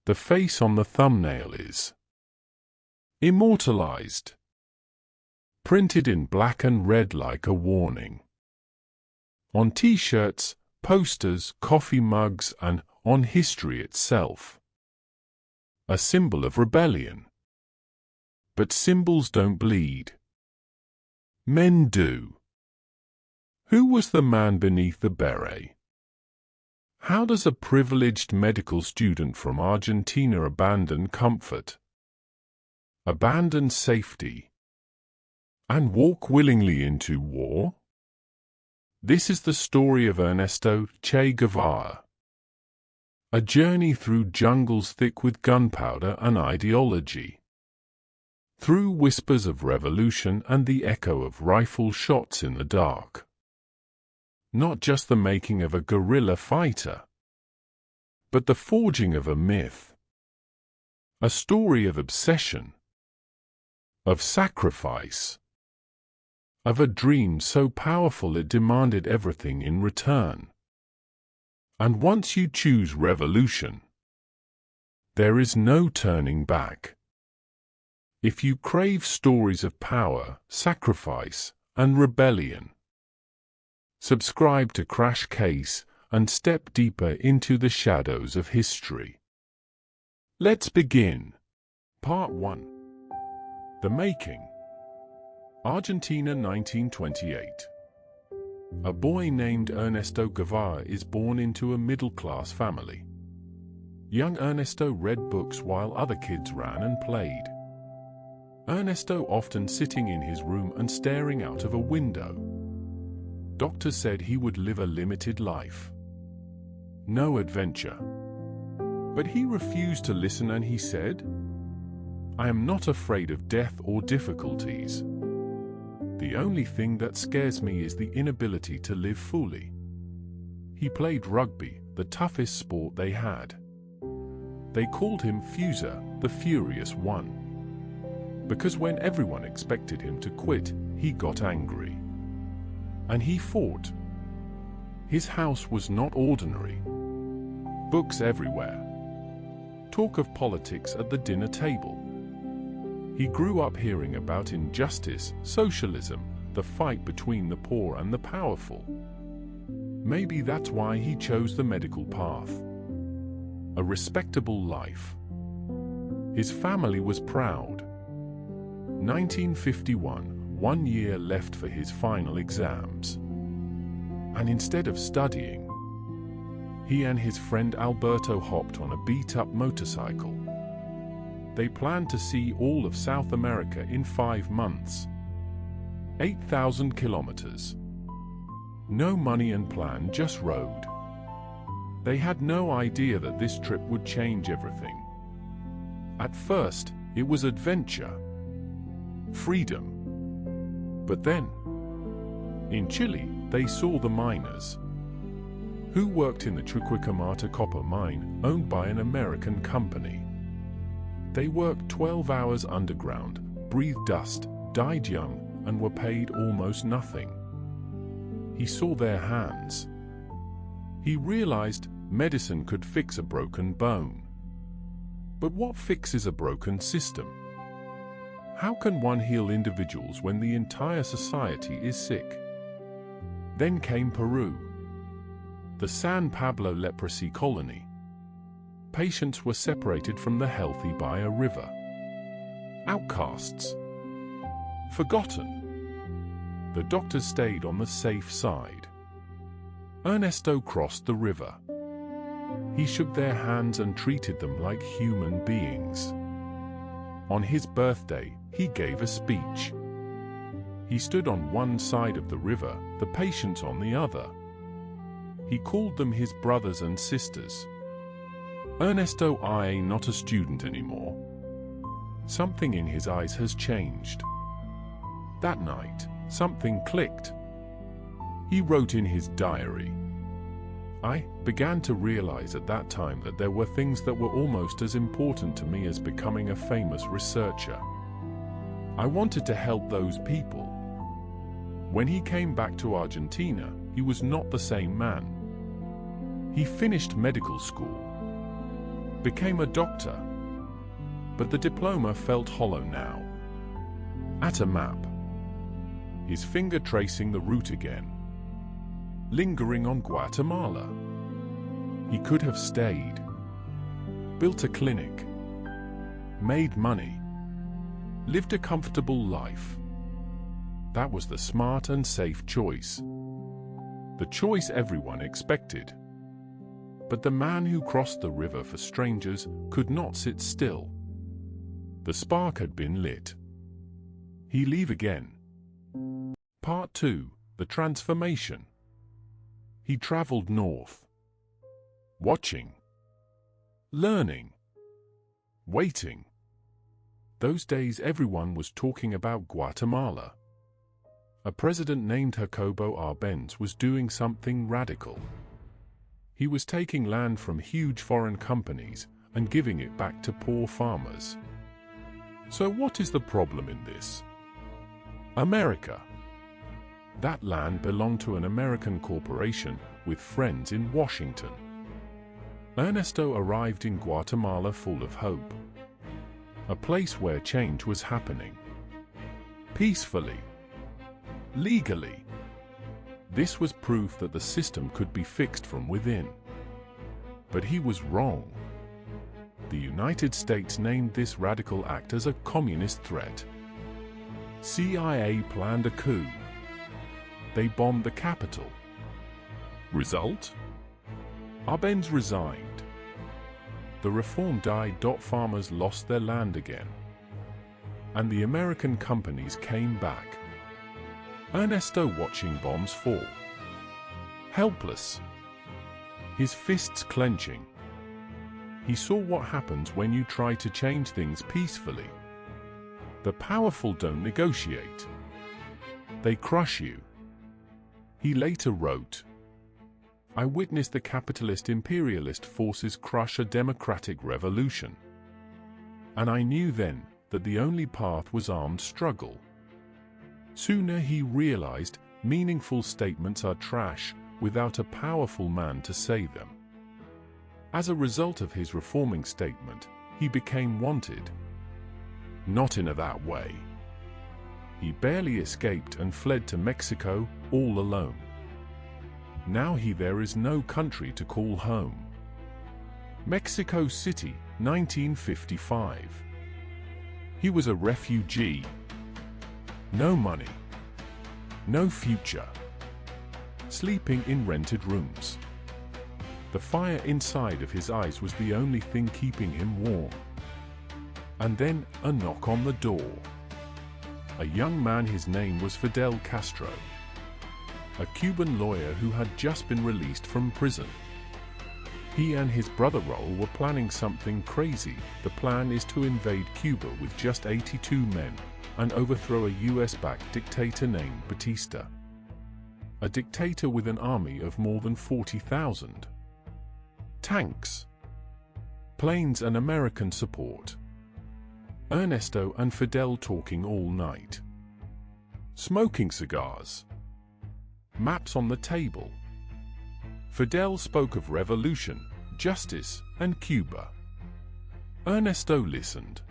The face on the thumbnail is immortalized, printed in black and red like a warning. On T-shirts, posters, coffee mugs, and on history itself. A symbol of rebellion. But symbols don't bleed. Men do. Who was the man beneath the beret? How does a privileged medical student from Argentina abandon comfort, abandon safety, and walk willingly into war? This is the story of Ernesto Che Guevara. A journey through jungles thick with gunpowder and ideology. Through whispers of revolution and the echo of rifle shots in the dark. Not just the making of a guerrilla fighter, but the forging of a myth. A story of obsession, of sacrifice, of a dream so powerful it demanded everything in return. And once you choose revolution, there is no turning back. If you crave stories of power, sacrifice, and rebellion, subscribe to Crash Case and step deeper into the shadows of history. Let's begin. Part 1. The Making. Argentina, 1928. A boy named Ernesto Guevara is born into a middle-class family. Young Ernesto read books while other kids ran and played. Ernesto often sitting in his room and staring out of a window. Doctors said he would live a limited life. No adventure. But he refused to listen and he said, "I am not afraid of death or difficulties. The only thing that scares me is the inability to live fully." He played rugby, the toughest sport they had. They called him Fuser, the Furious One. Because when everyone expected him to quit, he got angry. And he fought. His house was not ordinary. Books everywhere. Talk of politics at the dinner table. He grew up hearing about injustice, socialism, the fight between the poor and the powerful. Maybe that's why he chose the medical path. A respectable life. His family was proud. 1951, 1 year left for his final exams. And instead of studying, he and his friend Alberto hopped on a beat-up motorcycle. They planned to see all of South America in 5 months. 8,000 kilometers. No money and plan, just road. They had no idea that this trip would change everything. At first, it was adventure. Freedom. But then, in Chile, they saw the miners, who worked in the Chuquicamata copper mine owned by an American company. They worked 12 hours underground, breathed dust, died young, and were paid almost nothing. He saw their hands. He realized medicine could fix a broken bone. But what fixes a broken system? How can one heal individuals when the entire society is sick? Then came Peru, the San Pablo leprosy colony. Patients were separated from the healthy by a river. Outcasts. Forgotten. The doctors stayed on the safe side. Ernesto crossed the river. He shook their hands and treated them like human beings. On his birthday, he gave a speech. He stood on one side of the river, the patients on the other. He called them his brothers and sisters. Ernesto, I ain't not a student anymore. Something in his eyes has changed. That night, something clicked. He wrote in his diary, I began to realize at that time that there were things that were almost as important to me as becoming a famous researcher. I wanted to help those people. When he came back to Argentina, he was not the same man. He finished medical school, became a doctor. But the diploma felt hollow now. At a map, his finger tracing the route again, lingering on Guatemala. He could have stayed, built a clinic, made money, lived a comfortable life. That was the smart and safe choice. The choice everyone expected. But the man who crossed the river for strangers could not sit still. The spark had been lit. He leave again. Part 2, the transformation. He traveled north, watching, learning, waiting. Those days everyone was talking about Guatemala. A president named Jacobo Arbenz was doing something radical. He was taking land from huge foreign companies and giving it back to poor farmers. So what is the problem in this? America. That land belonged to an American corporation with friends in Washington. Ernesto arrived in Guatemala full of hope. A place where change was happening. Peacefully. Legally. This was proof that the system could be fixed from within. But he was wrong. The United States named this radical act as a communist threat. CIA planned a coup. They bombed the capital. Result? Arbenz resigned. The reform died. Farmers lost their land again. And the American companies came back. Ernesto watching bombs fall. Helpless. His fists clenching. He saw what happens when you try to change things peacefully. The powerful don't negotiate. They crush you. He later wrote, "I witnessed the capitalist imperialist forces crush a democratic revolution. And I knew then that the only path was armed struggle." Sooner he realized meaningful statements are trash without a powerful man to say them. As a result of his reforming statement, he became wanted. Not in that way. He barely escaped and fled to Mexico all alone. Now there is no country to call home. Mexico City, 1955. He was a refugee. No money. No future. Sleeping in rented rooms. The fire inside of his eyes was the only thing keeping him warm. And then a knock on the door. A young man, his name was Fidel Castro. A Cuban lawyer who had just been released from prison. He and his brother Raul were planning something crazy. The plan is to invade Cuba with just 82 men and overthrow a US-backed dictator named Batista. A dictator with an army of more than 40,000. Tanks, planes and American support. Ernesto and Fidel talking all night. Smoking cigars. Maps on the table. Fidel spoke of revolution, justice, and Cuba. Ernesto listened.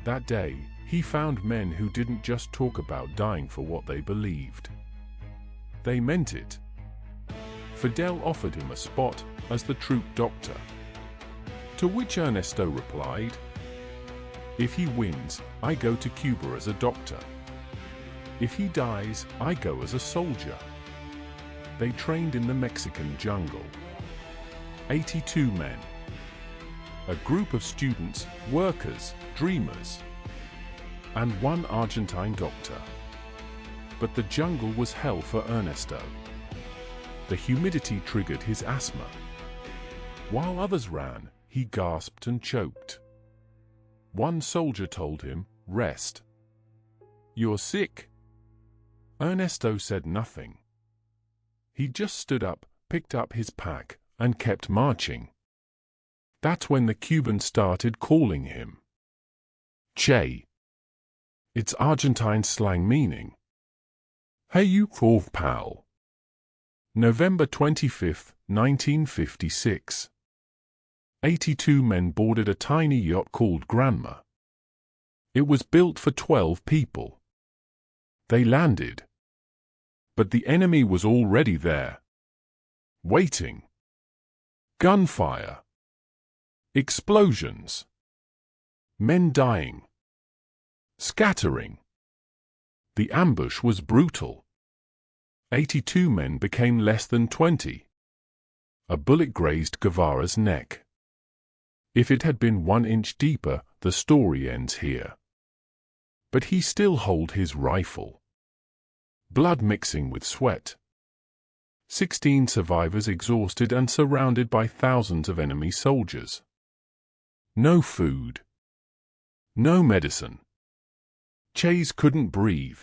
That day, he found men who didn't just talk about dying for what they believed. They meant it. Fidel offered him a spot as the troop doctor. To which Ernesto replied, "If he wins, I go to Cuba as a doctor. If he dies, I go as a soldier." They trained in the Mexican jungle. 82 men. A group of students, workers, dreamers, and one Argentine doctor. But the jungle was hell for Ernesto. The humidity triggered his asthma. While others ran, he gasped and choked. One soldier told him, "Rest. You're sick." Ernesto said nothing. He just stood up, picked up his pack, and kept marching. That's when the Cubans started calling him Che. It's Argentine slang meaning, "Hey you cool pal." November 25, 1956. 82 men boarded a tiny yacht called Grandma. It was built for 12 people. They landed. But the enemy was already there. Waiting. Gunfire. Explosions. Men dying. Scattering. The ambush was brutal. 82 men became less than 20. A bullet grazed Guevara's neck. If it had been 1 inch deeper, the story ends here. But he still held his rifle. Blood mixing with sweat. 16 survivors exhausted and surrounded by thousands of enemy soldiers. No food. No medicine. Che couldn't breathe.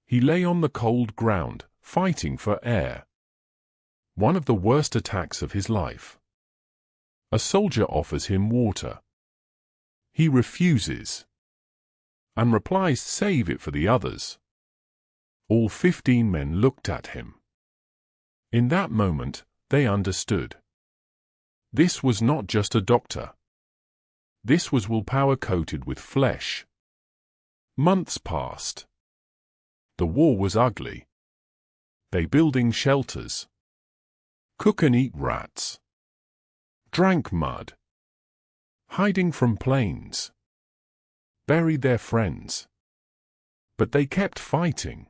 He lay on the cold ground, fighting for air. One of the worst attacks of his life. A soldier offers him water. He refuses. And replies, "Save it for the others." All 15 men looked at him. In that moment, they understood. This was not just a doctor. This was willpower coated with flesh. Months passed. The war was ugly. They building shelters. Cook and eat rats. Drank mud. Hiding from planes. Buried their friends. But they kept fighting.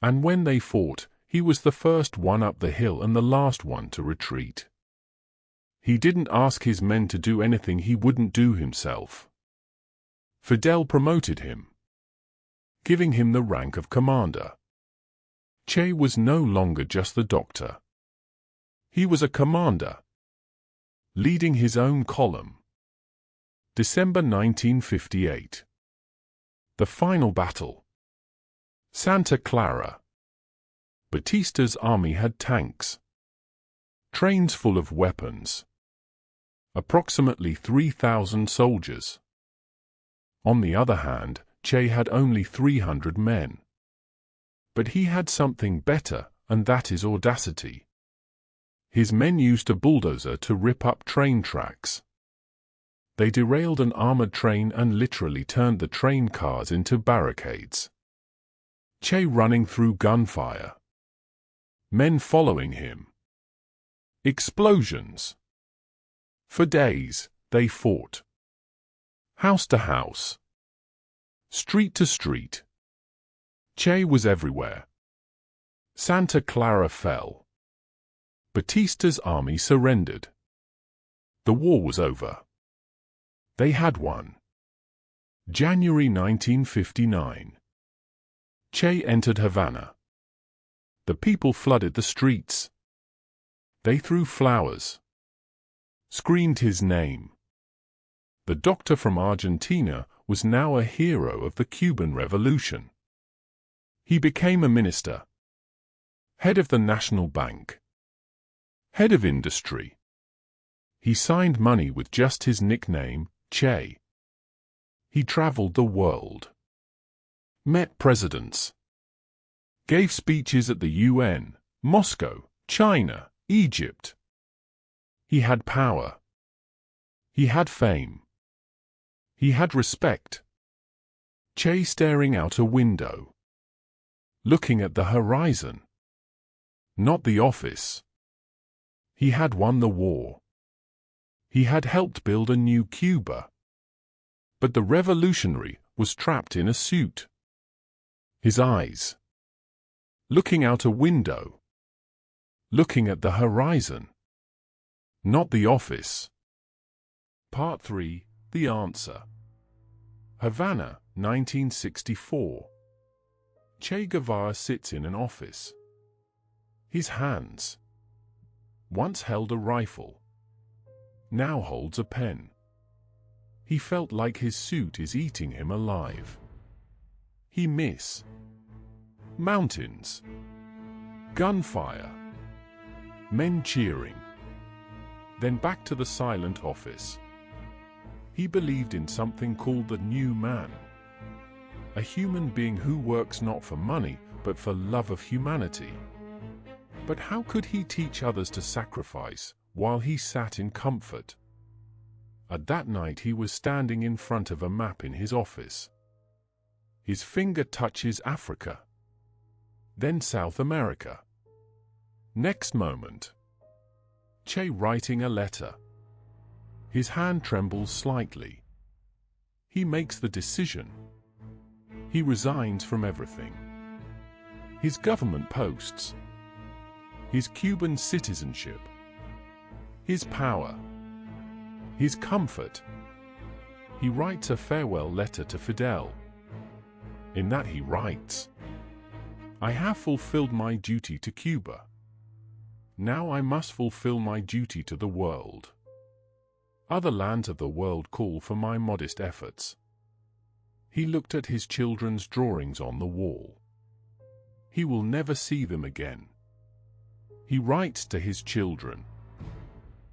And when they fought, he was the first one up the hill and the last one to retreat. He didn't ask his men to do anything he wouldn't do himself. Fidel promoted him, giving him the rank of commander. Che was no longer just the doctor. He was a commander, leading his own column. December 1958. The final battle. Santa Clara. Batista's army had tanks, trains full of weapons, approximately 3,000 soldiers. On the other hand, Che had only 300 men. But he had something better, and that is audacity. His men used a bulldozer to rip up train tracks. They derailed an armored train and literally turned the train cars into barricades. Che running through gunfire. Men following him. Explosions. For days, they fought. House to house. Street to street. Che was everywhere. Santa Clara fell. Batista's army surrendered. The war was over. They had won. January 1959. Che entered Havana. The people flooded the streets. They threw flowers. Screamed his name. The doctor from Argentina was now a hero of the Cuban Revolution. He became a minister, head of the National Bank, head of industry. He signed money with just his nickname, Che. He traveled the world, met presidents, gave speeches at the UN, Moscow, China, Egypt. He had power. He had fame. He had respect. Che staring out a window, looking at the horizon, not the office. He had won the war. He had helped build a new Cuba. But the revolutionary was trapped in a suit. His eyes, looking out a window, looking at the horizon, not the office. Part 3, The Answer. Havana, 1964. Che Guevara sits in an office. His hands, once held a rifle, now holds a pen. He felt like his suit is eating him alive. He miss. Mountains. Gunfire. Men cheering. Then back to the silent office. He believed in something called the new man. A human being who works not for money, but for love of humanity. But how could he teach others to sacrifice while he sat in comfort. At that night he was standing in front of a map in his office. His finger touches Africa, then South America. Next moment, Che writing a letter. His hand trembles slightly. He makes the decision. He resigns from everything. His government posts, his Cuban citizenship, his power, his comfort. He writes a farewell letter to Fidel. In that he writes, "I have fulfilled my duty to Cuba. Now I must fulfill my duty to the world. Other lands of the world call for my modest efforts." He looked at his children's drawings on the wall. He will never see them again. He writes to his children,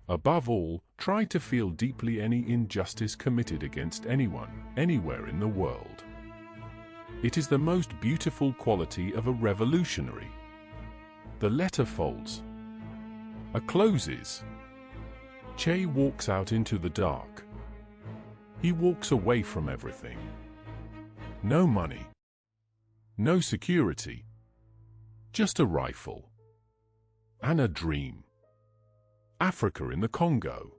"Above all, try to feel deeply any injustice committed against anyone, anywhere in the world. It is the most beautiful quality of a revolutionary." The letter folds. Closes. Che walks out into the dark. He walks away from everything. No money. No security. Just a rifle. And a dream. Africa in the Congo.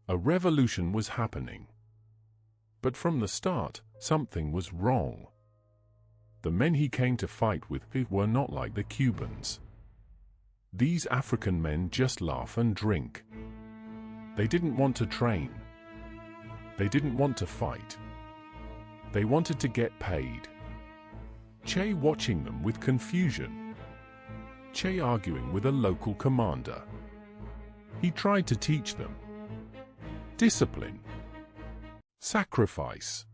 A revolution was happening. But from the start, something was wrong. The men he came to fight with were not like the Cubans. These African men just laugh and drink. They didn't want to train. They didn't want to fight. They wanted to get paid. Che watching them with confusion. Che arguing with a local commander. He tried to teach them discipline, sacrifice,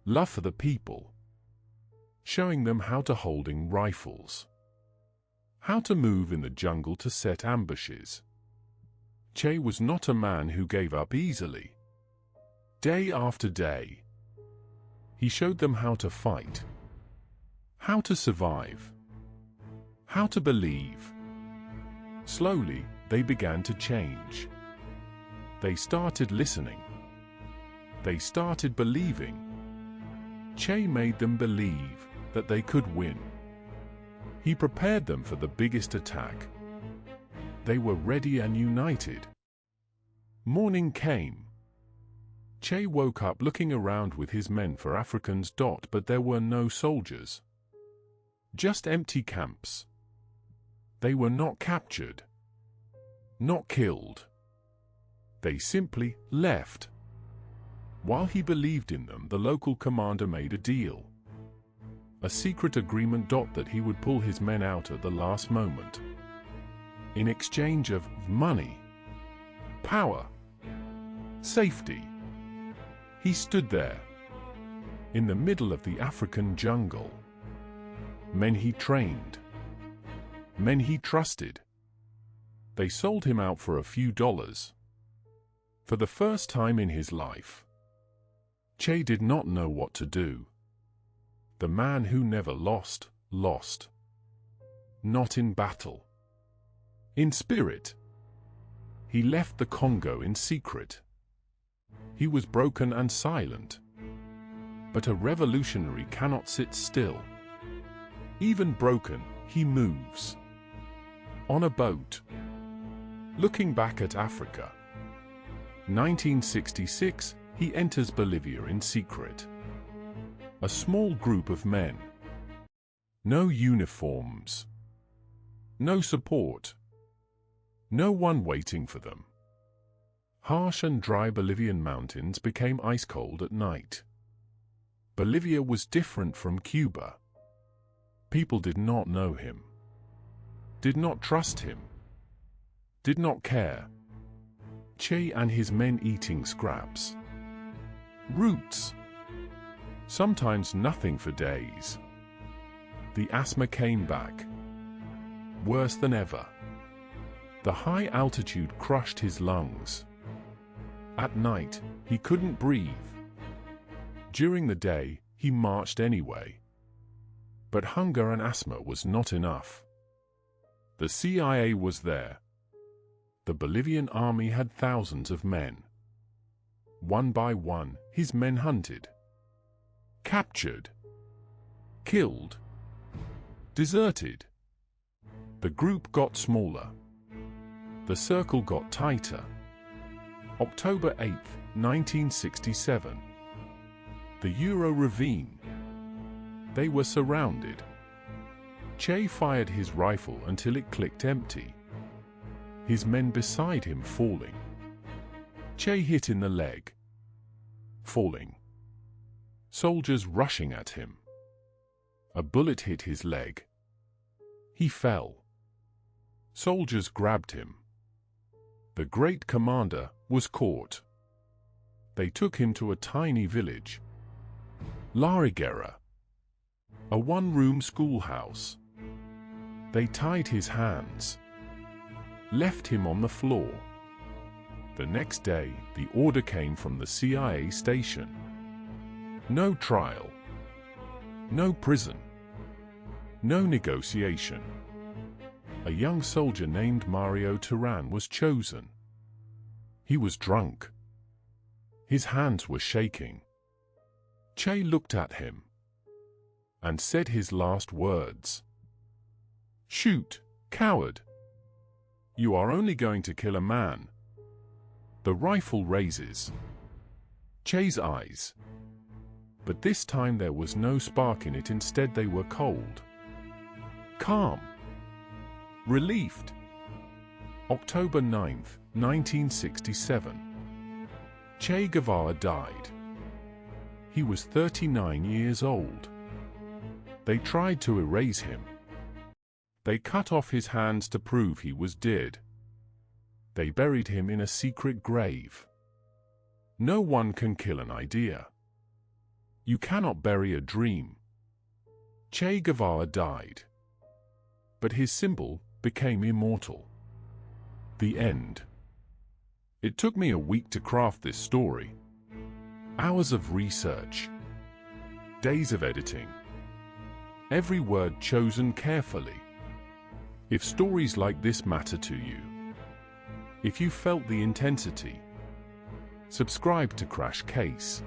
love for the people, showing them how to holding rifles, how to move in the jungle to set ambushes. Che was not a man who gave up easily. Day after day, he showed them how to fight, how to survive, how to believe. Slowly, they began to change. They started listening. They started believing. Che made them believe that they could win. He prepared them for the biggest attack. They were ready and united. Morning came. Che woke up looking around with his men for Africans. But there were no soldiers. Just empty camps. They were not captured. Not killed. They simply left. While he believed in them, the local commander made a deal. A secret agreement. That he would pull his men out at the last moment. In exchange of money, power, safety. He stood there, in the middle of the African jungle. Men he trained. Men he trusted. They sold him out for a few dollars. For the first time in his life, Che did not know what to do. The man who never lost, lost. Not in battle. In spirit. He left the Congo in secret. He was broken and silent. But a revolutionary cannot sit still. Even broken, he moves. On a boat. Looking back at Africa. 1966, he enters Bolivia in secret. A small group of men. No uniforms. No support. No one waiting for them. Harsh and dry Bolivian mountains became ice-cold at night. Bolivia was different from Cuba. People did not know him. Did not trust him. Did not care. Che and his men eating scraps. Roots. Sometimes nothing for days. The asthma came back. Worse than ever. The high altitude crushed his lungs. At night, he couldn't breathe. During the day, he marched anyway. But hunger and asthma was not enough. The CIA was there. The Bolivian army had thousands of men. One by one, his men hunted, captured, killed, deserted. The group got smaller. The circle got tighter. October 8, 1967. The Euro Ravine. They were surrounded. Che fired his rifle until it clicked empty. His men beside him falling. Che hit in the leg. Falling. Soldiers rushing at him. A bullet hit his leg. He fell. Soldiers grabbed him. The great commander was caught. They took him to a tiny village, La Higuera, a one-room schoolhouse. They tied his hands, left him on the floor. The next day, the order came from the CIA station. No trial, no prison, no negotiation. A young soldier named Mario Turan was chosen. He was drunk. His hands were shaking. Che looked at him and said his last words. "Shoot, coward. You are only going to kill a man." The rifle raises. Che's eyes. But this time there was no spark in it. Instead they were cold. Calm. Relieved. October 9th, 1967. Che Guevara died. He was 39 years old. They tried to erase him. They cut off his hands to prove he was dead. They buried him in a secret grave. No one can kill an idea. You cannot bury a dream. Che Guevara died. But his symbol became immortal. The end. It took me a week to craft this story. Hours of research. Days of editing. Every word chosen carefully. If stories like this matter to you, if you felt the intensity, subscribe to Crash Case.